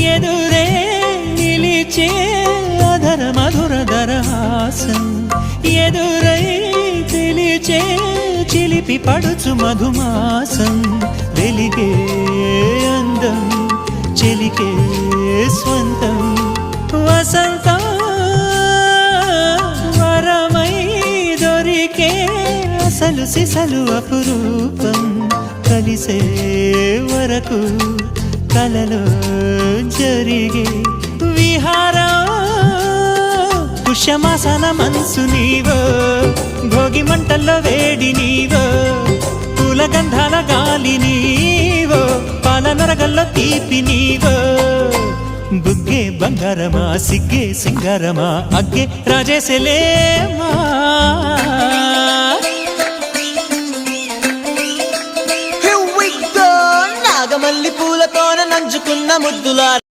ఎదురే నిలిచే అధర మధుర దరహాసం ఎదురై పిలిచే చిలిపి పడుచు మధుమాసం వెలిగే అందం చెలికే స్వంతం వసంతం వరమై దొరికే అసలు సిసలు అపురూపం కలిసే వరకు కలలో జరిగే విహారం పుష్యమాసన మనసు నీవో భోగి మంటల్లో వేడి నీవో పూల గంధాల గాలి నీవో పాల నరగల్లో తీపి నీవో బుగ్గే బంగారమా సిగ్గే సింగారమా అగ్గే రాజేసలేమా నాగమల్లి పూలతోన నంచుకున్న ముద్దులా